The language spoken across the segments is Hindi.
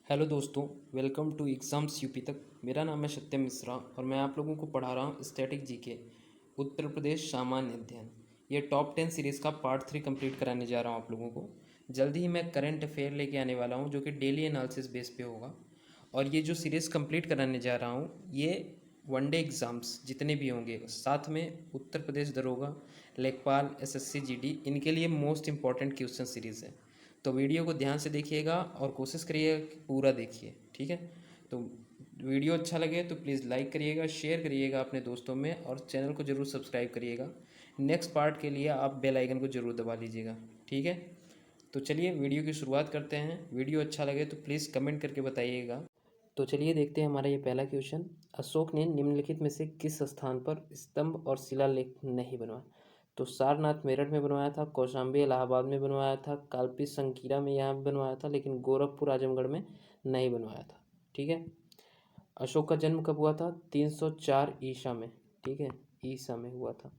हेलो दोस्तों, वेलकम टू एग्ज़ाम्स यूपी तक। मेरा नाम है सत्यम मिश्रा और मैं आप लोगों को पढ़ा रहा हूँ स्टैटिक जीके उत्तर प्रदेश सामान्य अध्ययन। ये टॉप 10 सीरीज़ का पार्ट 3 कंप्लीट कराने जा रहा हूँ आप लोगों को। जल्दी ही मैं करंट अफेयर लेके आने वाला हूँ जो कि डेली एनालिसिस बेस पे होगा। और ये जो सीरीज़ कंप्लीट कराने जा रहा हूँ ये वनडे एग्ज़ाम्स जितने भी होंगे, साथ में उत्तर प्रदेश दरोगा, लेखपाल, एसएससी जीडी, इनके लिए मोस्ट इंपॉर्टेंट क्वेश्चन सीरीज़ है। तो वीडियो को ध्यान से देखिएगा और कोशिश करिएगा कि पूरा देखिए, ठीक है। तो वीडियो अच्छा लगे तो प्लीज़ लाइक करिएगा, शेयर करिएगा अपने दोस्तों में और चैनल को ज़रूर सब्सक्राइब करिएगा। नेक्स्ट पार्ट के लिए आप बेल आइकन को ज़रूर दबा लीजिएगा, ठीक है। तो चलिए वीडियो की शुरुआत करते हैं। वीडियो अच्छा लगे तो प्लीज़ कमेंट करके बताइएगा। तो चलिए देखते हैं हमारा ये पहला क्वेश्चन। अशोक ने निम्नलिखित में से किस स्थान पर स्तंभ और शिलालेख नहीं बनवाया? तो सारनाथ मेरठ में बनवाया था, कौशाम्बी इलाहाबाद में बनवाया था, कालपी संकीरा में यहाँ बनवाया था, लेकिन गोरखपुर आजमगढ़ में नहीं बनवाया था, ठीक है। अशोक का जन्म कब हुआ था? 304 ईसा में, ठीक है, ईसा में हुआ था।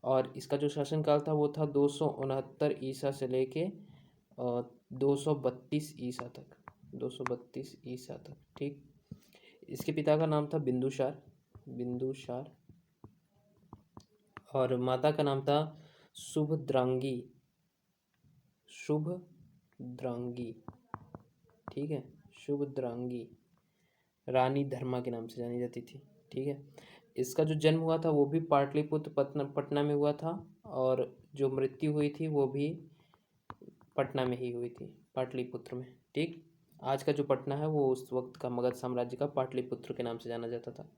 और इसका जो शासनकाल था वो था 269 ईसा से लेके 232 ईसा तक, 232 ईसा तक, ठीक। इसके पिता का नाम था बिंदुसार, बिंदुसार, और माता का नाम था शुभद्रांगी, शुभद्रांगी, ठीक है, शुभद्रांगी। रानी धर्मा के नाम से जानी जाती थी, ठीक है। इसका जो जन्म हुआ था वो भी पाटलिपुत्र पटना में हुआ था, और जो मृत्यु हुई थी वो भी पटना में ही हुई थी, पाटलिपुत्र में, ठीक। आज का जो पटना है वो उस वक्त का मगध साम्राज्य का पाटलिपुत्र के नाम से जाना जाता था।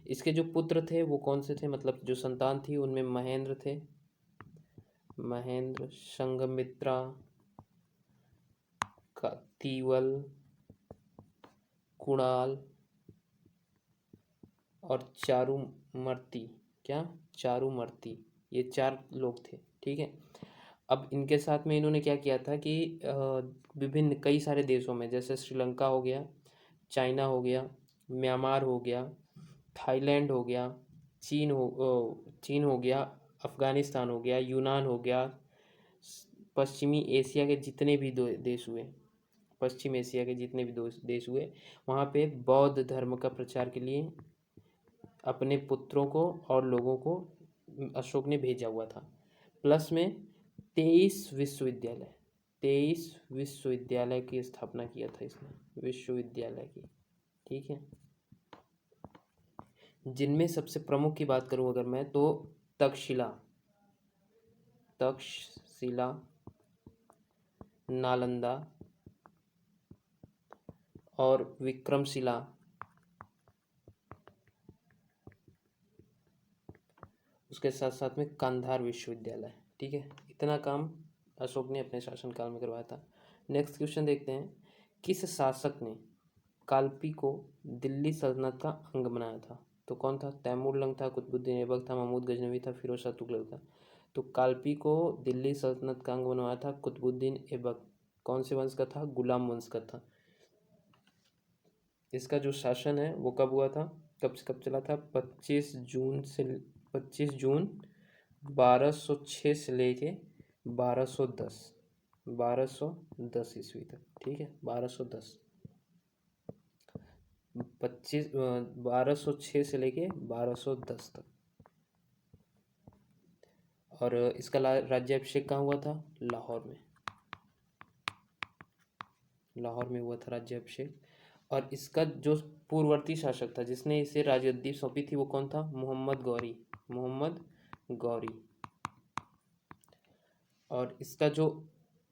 इसके जो पुत्र थे वो कौन से थे, मतलब जो संतान थी उनमें महेंद्र थे, महेंद्र, संघमित्रा, तीवल, कुणाल और चारुमर्ति। क्या? चारुमर्ति, ये 4 लोग थे, ठीक है। अब इनके साथ में इन्होंने क्या किया था कि विभिन्न कई सारे देशों में, जैसे श्रीलंका हो गया, चाइना हो गया, म्यांमार हो गया, थाईलैंड हो गया, चीन हो गया, अफ़गानिस्तान हो गया, यूनान हो गया, पश्चिमी एशिया के जितने भी देश हुए, पश्चिम एशिया के जितने भी देश हुए, वहाँ पे बौद्ध धर्म का प्रचार के लिए अपने पुत्रों को और लोगों को अशोक ने भेजा हुआ था। प्लस में 23 विश्वविद्यालय, 23 विश्वविद्यालय की स्थापना किया था इसने, विश्वविद्यालय की, ठीक है। जिनमें सबसे प्रमुख की बात करूं अगर मैं, तो तक्षशिला, तक्षशिला, नालंदा और विक्रमशिला, उसके साथ साथ में कांधार विश्वविद्यालय, ठीक है। इतना काम अशोक ने अपने शासनकाल में करवाया था। नेक्स्ट क्वेश्चन देखते हैं। किस शासक ने कालपी को दिल्ली सल्तनत का अंग बनाया था? तो कौन था? तैमूर लंग था, कुतुबुद्दीन ऐबक था, महमूद गजनवी था, फिरोज शाह तुगलक था। तो कालपी को दिल्ली सल्तनत का अंग बनवाया था कुतुबुद्दीन ऐबक। कौन से वंश का था? गुलाम वंश का था। इसका जो शासन है वो कब हुआ था, कब से कब चला था? 25 जून 1206 से लेके 1210 ईस्वी तक, ठीक है, 1210, 1206 से लेके 1210 तक। और इसका राज्याभिषेक कहाँ हुआ था? लाहौर में, लाहौर में हुआ था राज्याभिषेक। और इसका जो पूर्ववर्ती शासक था जिसने इसे राजगद्दी सौंपी थी वो कौन था? मोहम्मद गौरी, मोहम्मद गौरी। और इसका जो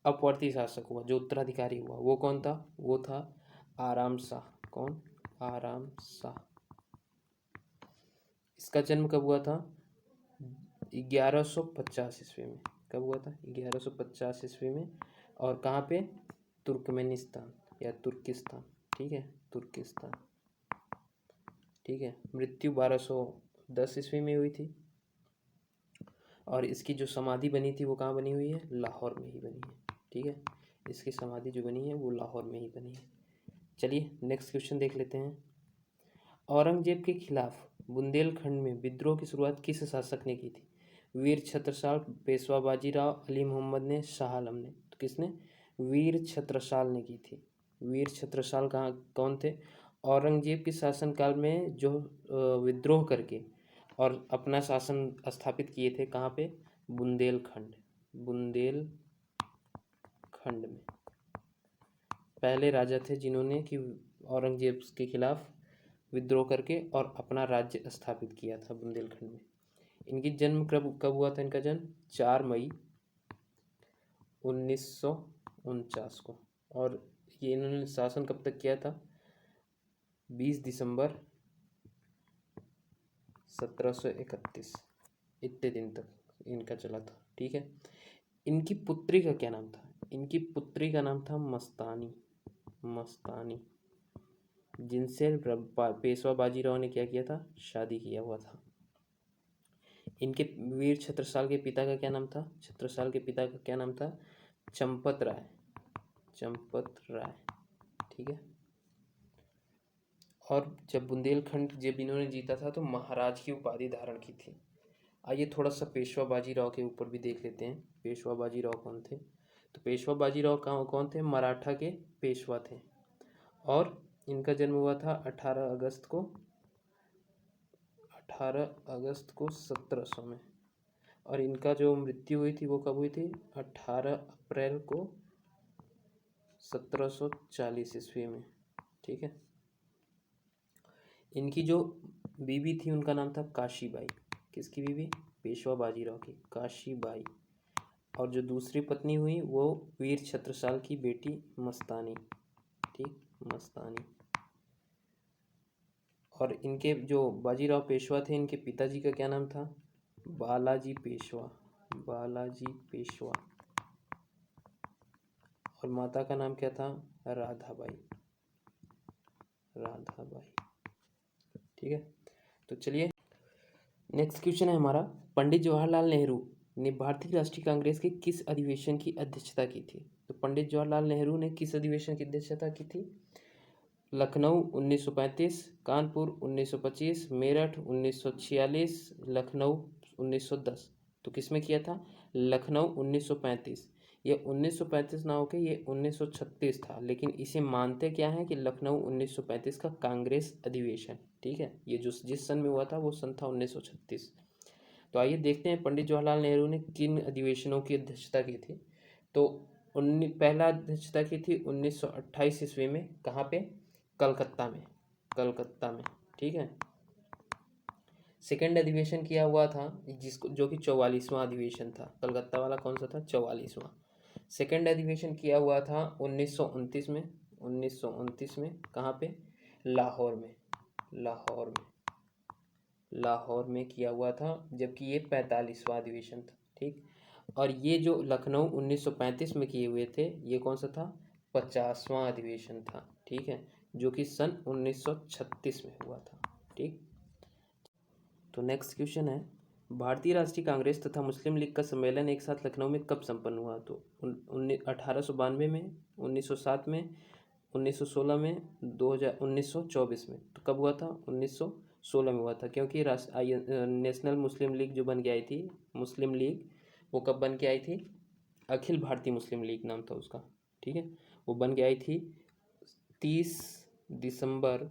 अपवर्ती शासक हुआ, जो उत्तराधिकारी हुआ, वो कौन था? वो था आराम शाह। कौन? आराम शाह। इसका जन्म कब हुआ था? 1150 ईस्वी में। कब हुआ था? 1150 ईस्वी में। और कहाँ पे? तुर्कमेनिस्तान या तुर्किस्तान, ठीक है, तुर्किस्तान, ठीक है। मृत्यु 1210 ईस्वी में हुई थी। और इसकी जो समाधि बनी थी वो कहाँ बनी हुई है? लाहौर में ही बनी है, ठीक है। इसकी समाधि जो बनी है वो लाहौर में ही बनी है। चलिए नेक्स्ट क्वेश्चन देख लेते हैं। औरंगजेब के खिलाफ बुंदेलखंड में विद्रोह की शुरुआत किस शासक ने की थी? वीर छत्रसाल, पेशवा बाजीराव, अली मोहम्मद ने, शाह आलम ने? तो किसने? वीर छत्रसाल ने की थी, वीर छत्रसाल कहाँ कौन थे? औरंगजेब के शासनकाल में जो विद्रोह करके और अपना शासन स्थापित किए थे कहाँ पे? बुंदेलखंड में पहले राजा थे जिन्होंने कि औरंगजेब के खिलाफ विद्रोह करके और अपना राज्य स्थापित किया था बुंदेलखंड में। इनकी जन्म कब हुआ था? इनका जन्म 4 मई 1949 को। और ये इन्होंने शासन कब तक किया था? 20 दिसंबर 1731, इतने दिन तक इनका चला था। ठीक है। इनकी पुत्री का क्या नाम था? इनकी पुत्री का नाम था मस्तानी, जिनसे पेशवा बाजीराव ने क्या किया था? शादी किया हुआ था। इनके वीर छत्रसाल के पिता का क्या नाम था? छत्रसाल के पिता का क्या नाम था? चंपत राय। ठीक है। और जब बुंदेलखंड जब इन्होंने जीता था तो महाराज की उपाधि धारण की थी। आइए थोड़ा सा पेशवा बाजीराव के ऊपर भी देख लेते हैं। पेशवा बाजीराव कौन थे? तो पेशवा बाजीराव कौन थे? मराठा के पेशवा थे। और इनका जन्म हुआ था 18 अगस्त को 1700 में। और इनका जो मृत्यु हुई थी वो कब हुई थी? 18 अप्रैल को 1740 ईस्वी में। ठीक है। इनकी जो बीवी थी उनका नाम था काशीबाई। किसकी बीवी? पेशवा बाजीराव की, काशीबाई। और जो दूसरी पत्नी हुई वो वीर छत्रसाल की बेटी मस्तानी। ठीक, मस्तानी। और इनके जो बाजीराव पेशवा थे इनके पिताजी का क्या नाम था? बालाजी पेशवा। और माता का नाम क्या था? राधाबाई। ठीक है। तो चलिए नेक्स्ट क्वेश्चन है हमारा, पंडित जवाहरलाल नेहरू ने भारतीय राष्ट्रीय कांग्रेस के किस अधिवेशन की अध्यक्षता की थी? तो पंडित जवाहरलाल नेहरू ने किस अधिवेशन की अध्यक्षता की थी? लखनऊ 1935, कानपुर 1925, मेरठ 1946, लखनऊ 1910। तो किस में किया था? लखनऊ 1935। ये 1935 ना होकर ये 1936 था, लेकिन इसे मानते क्या है कि लखनऊ 1935 का कांग्रेस अधिवेशन। ठीक है। ये जो जिस सन में हुआ था वो सन था 1936। तो आइए देखते हैं पंडित जवाहरलाल नेहरू ने किन अधिवेशनों की अध्यक्षता की थी। तो पहला अध्यक्षता की थी 1928 ईस्वी में। कहाँ पे? कलकत्ता में। ठीक है। सेकेंड अधिवेशन किया हुआ था जिसको जो कि 44वां अधिवेशन था। कलकत्ता वाला कौन सा था? 44वां। सेकेंड अधिवेशन किया हुआ था 1929 में। 1929 में कहाँ पे? लाहौर में किया हुआ था, जबकि ये 45वां अधिवेशन था। ठीक। और ये जो लखनऊ 1935 में किए हुए थे ये कौन सा था? 50वां अधिवेशन था। ठीक है, जो कि सन 1936 में हुआ था। ठीक। तो नेक्स्ट क्वेश्चन है, भारतीय राष्ट्रीय कांग्रेस तथा मुस्लिम लीग का सम्मेलन एक साथ लखनऊ में कब संपन्न हुआ? तो 1892 में, 1907 में, 1916 में, 1924 में। तो कब हुआ था? 1916 में हुआ था, क्योंकि नेशनल मुस्लिम लीग जो बन के आई थी, मुस्लिम लीग, वो कब बन के आई थी? अखिल भारतीय मुस्लिम लीग नाम था उसका। ठीक है। वो बन के आई थी 30 दिसंबर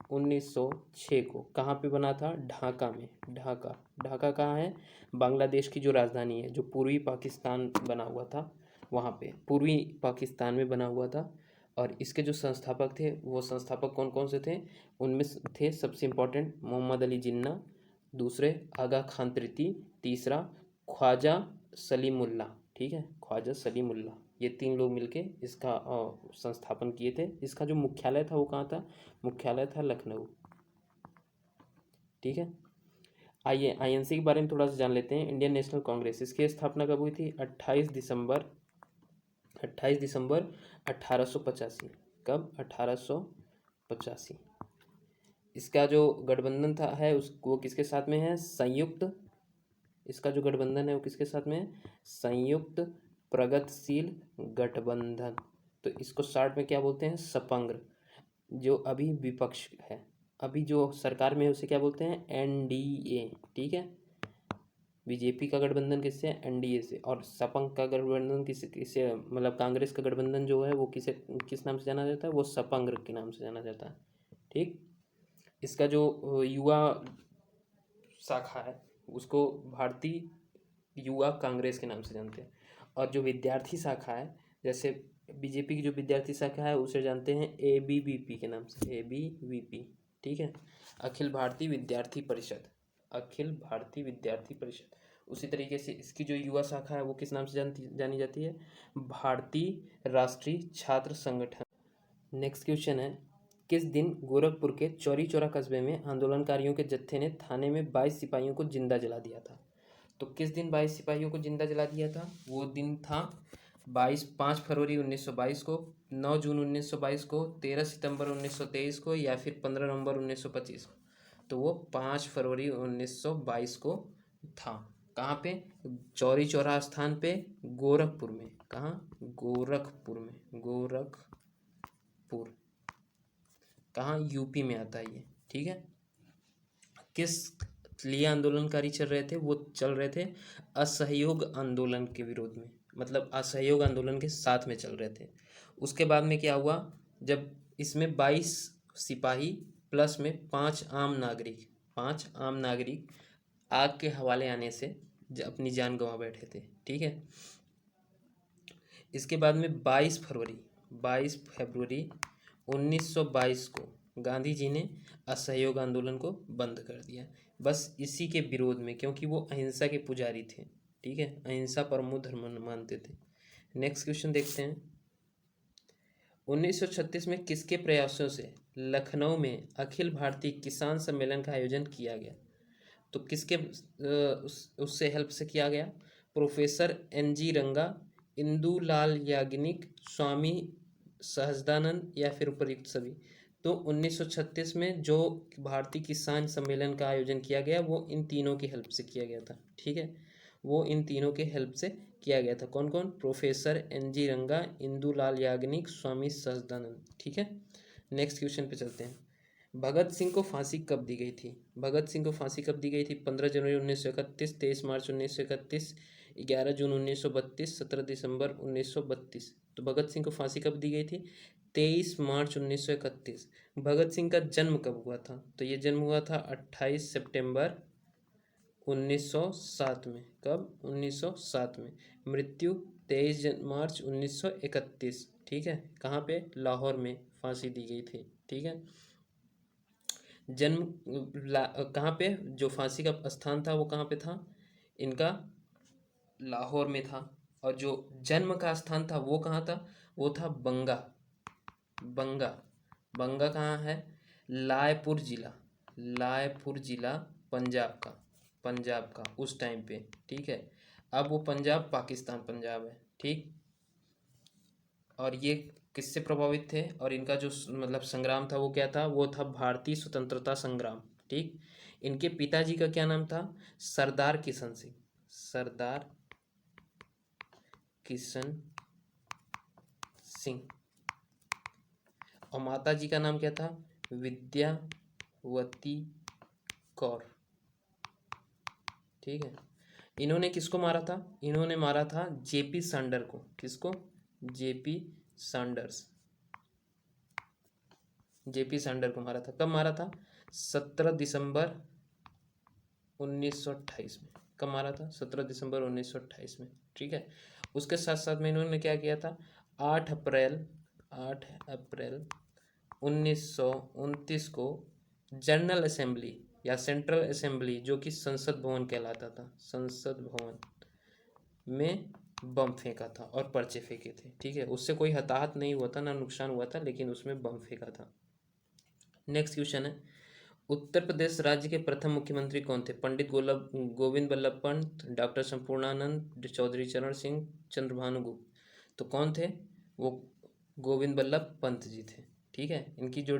1906 को। कहाँ पे बना था? ढाका में। ढाका कहाँ है? बांग्लादेश की जो राजधानी है, जो पूर्वी पाकिस्तान बना हुआ था वहाँ पे, पूर्वी पाकिस्तान में बना हुआ था। और इसके जो संस्थापक थे वो संस्थापक कौन कौन से थे? उनमें थे सबसे इम्पोर्टेंट मोहम्मद अली जिन्ना, दूसरे आगा खान तृतीय, तीसरा ख्वाजा सलीमुल्लाह। ठीक है, ख्वाजा सलीमुल्लाह। ये 3 लोग मिलके इसका संस्थापन किए थे। इसका जो मुख्यालय था वो कहाँ था? मुख्यालय था लखनऊ। ठीक है। आइए आईएनसी के बारे में थोड़ा सा जान लेते हैं। इंडियन नेशनल कांग्रेस, इसकी स्थापना कब हुई थी? 28 दिसंबर 1885। कब? 1885। इसका जो गठबंधन था है वो किसके साथ में है? संयुक्त। इसका जो गठबंधन है वो किसके साथ में है? संयुक्त प्रगतिशील गठबंधन। तो इसको शॉर्ट में क्या बोलते हैं? सपंग्र। जो अभी विपक्ष है, अभी जो सरकार में है उसे क्या बोलते हैं? एनडीए। ठीक है। बीजेपी का गठबंधन किससे? एनडीए से। और सपा का गठबंधन किससे मतलब कांग्रेस का गठबंधन जो है वो किस नाम से जाना जाता है? वो सपंग के नाम से जाना जाता है। ठीक। इसका जो युवा शाखा है उसको भारतीय युवा कांग्रेस के नाम से जानते हैं। और जो विद्यार्थी शाखा है, जैसे बीजेपी की जो विद्यार्थी शाखा है उसे जानते हैं एबीवीपी के नाम से, एबीवीपी। ठीक है, अखिल भारतीय विद्यार्थी परिषद, अखिल भारतीय विद्यार्थी परिषद। उसी तरीके से इसकी जो युवा शाखा है वो किस नाम से जानी जाती है? भारतीय राष्ट्रीय छात्र संगठन। नेक्स्ट क्वेश्चन है, किस दिन गोरखपुर के चौरी चौरा कस्बे में आंदोलनकारियों के जत्थे ने थाने में 22 सिपाहियों को जिंदा जला दिया था? तो किस दिन 22 सिपाहियों को जिंदा जला दिया था? वो दिन था 5 फरवरी 1922 को, 9 जून 1922 को, 13 सितंबर 1923 को, या फिर 15 नवंबर 1925 को। तो वो 5 फरवरी 1922 को था। कहाँ पे? चौरी चौरा स्थान पे, गोरखपुर में। कहाँ? गोरखपुर में, गोरखपुर। कहाँ? यूपी में आता है ये। ठीक है। किस लिए आंदोलनकारी चल रहे थे? वो चल रहे थे असहयोग आंदोलन के विरोध में, मतलब असहयोग आंदोलन के साथ में चल रहे थे। उसके बाद में क्या हुआ, जब इसमें 22 सिपाही प्लस में 5 आम नागरिक आग के हवाले आने से अपनी जान गंवा बैठे थे। ठीक है। इसके बाद में 22 फरवरी 1922 को गांधी जी ने असहयोग आंदोलन को बंद कर दिया, बस इसी के विरोध में, क्योंकि वो अहिंसा के पुजारी थे। ठीक है, अहिंसा परमो धर्म मानते थे। नेक्स्ट क्वेश्चन देखते हैं, 1936 में किसके प्रयासों से लखनऊ में अखिल भारतीय किसान सम्मेलन का आयोजन किया गया? तो किसके उससे हेल्प से किया गया? प्रोफेसर NG रंगा, इंदुलाल याग्निक, स्वामी सहजानंद, या फिर उपयुक्त सभी। तो 1936 में जो भारतीय किसान सम्मेलन का आयोजन किया गया वो इन तीनों की हेल्प से किया गया था। ठीक है, वो इन तीनों के हेल्प से किया गया था। कौन कौन? प्रोफेसर NG रंगा, इंदुलाल याग्निक, स्वामी सहजानंद। ठीक है। नेक्स्ट क्वेश्चन पे चलते हैं, भगत सिंह को फांसी कब दी गई थी? भगत सिंह को फांसी कब दी गई थी? 15 जनवरी 1931, 23 मार्च 1931, 11 जून 1932, 17 दिसंबर 1932। तो भगत सिंह को फांसी कब दी गई थी? 23 मार्च 1931। भगत सिंह का जन्म कब हुआ था? तो ये जन्म हुआ था 28 सितंबर 1907 में। कब? 1907 में। मृत्यु 23 मार्च 1931। ठीक है, कहाँ पे? लाहौर में फांसी दी गई थी। ठीक है, जन्म कहाँ पे? जो फांसी का स्थान था वो कहाँ पे था? इनका लाहौर में था। और जो जन्म का स्थान था वो कहाँ था? वो था बंगा। बंगा, बंगा कहाँ है? लायपुर जिला, लायपुर जिला पंजाब का, पंजाब का उस टाइम पे। ठीक है, अब वो पंजाब पाकिस्तान पंजाब है। ठीक। और ये किससे प्रभावित थे? और इनका जो मतलब संग्राम था वो क्या था? वो था भारतीय स्वतंत्रता संग्राम। ठीक। इनके पिताजी का क्या नाम था? सरदार किशन सिंह, सरदार किशन सिंह। और माता जी का नाम क्या था? विद्यावती कौर। ठीक है। इन्होंने किसको मारा था? इन्होंने मारा था JP सांडर को। किसको? JP सांडर्स, JP सांडर को मारा था। कब मारा था? 17 दिसंबर 1928 में। कब मारा था? 17 दिसंबर 1928 में। ठीक है। उसके साथ साथ में इन्होंने क्या किया था? 8 अप्रैल 1929 को जनरल असेंबली या सेंट्रल असेंबली, जो कि संसद भवन कहलाता था, संसद भवन में बम फेंका था और पर्चे फेंके थे। ठीक है, उससे कोई हताहत नहीं हुआ था, ना नुकसान हुआ था, लेकिन उसमें बम फेंका था। नेक्स्ट क्वेश्चन है, उत्तर प्रदेश राज्य के प्रथम मुख्यमंत्री कौन थे? पंडित गोविंद बल्लभ पंत, डॉक्टर संपूर्णानंद, चौधरी चरण सिंह, चंद्रभानु गुप्त। तो कौन थे? वो गोविंद बल्लभ पंत जी थे। ठीक है, इनकी जो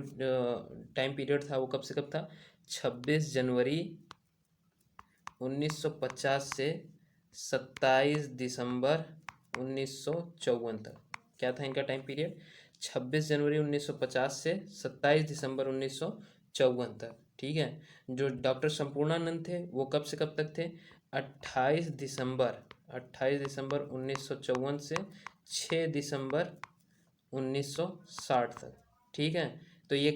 टाइम पीरियड था वो कब से कब था? 26 जनवरी 1950 से 27 दिसंबर 1954 तक। क्या था इनका टाइम पीरियड? 26 जनवरी 1950 से 27 दिसंबर 1954 तक। ठीक है। जो डॉक्टर संपूर्णानंद थे वो कब से कब तक थे? 28 दिसंबर 1954 से 6 दिसंबर 1960 तक। ठीक है, तो ये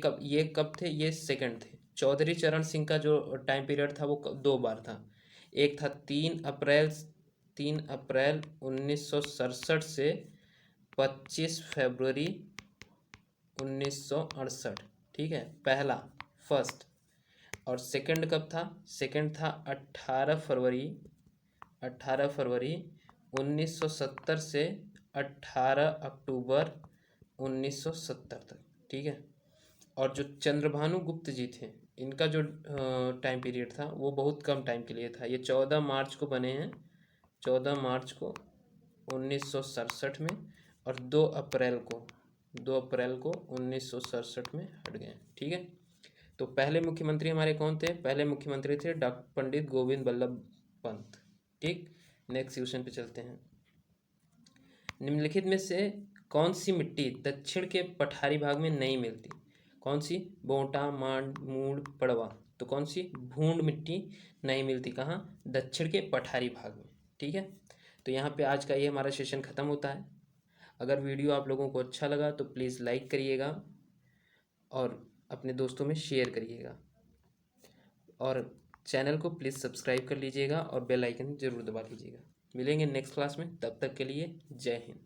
कब थे? ये सेकंड थे। चौधरी चरण सिंह का जो टाइम पीरियड था वो दो बार था। एक था 3 अप्रैल 1967 से 25 फरवरी 1968। ठीक है, पहला, फर्स्ट। और सेकंड कब था? सेकंड था 18 फरवरी 1970 से 18 अक्टूबर 1970 तक। ठीक है, और जो चंद्रभानु गुप्त जी थे, इनका जो टाइम पीरियड था वो बहुत कम टाइम के लिए था। ये 14 मार्च को बने हैं, 14 मार्च को 1967 में, और 2 अप्रैल को 1967 में हट गए। ठीक है, तो पहले मुख्यमंत्री हमारे कौन थे? पहले मुख्यमंत्री थे डॉक्टर पंडित गोविंद बल्लभ पंत। ठीक, नेक्स्ट क्वेश्चन पे चलते हैं। निम्नलिखित में से कौन सी मिट्टी दक्षिण के पठारी भाग में नहीं मिलती? कौन सी? बोंटा, मांड, मूड़, पड़वा। तो कौन सी? भूंड मिट्टी नहीं मिलती कहाँ? दक्षिण के पठारी भाग में। ठीक है, तो यहाँ पे आज का ये हमारा सेशन ख़त्म होता है। अगर वीडियो आप लोगों को अच्छा लगा तो प्लीज़ लाइक करिएगा और अपने दोस्तों में शेयर करिएगा, और चैनल को प्लीज़ सब्सक्राइब कर लीजिएगा और बेल आइकन ज़रूर दबा लीजिएगा। मिलेंगे नेक्स्ट क्लास में, तब तक के लिए जय हिंद।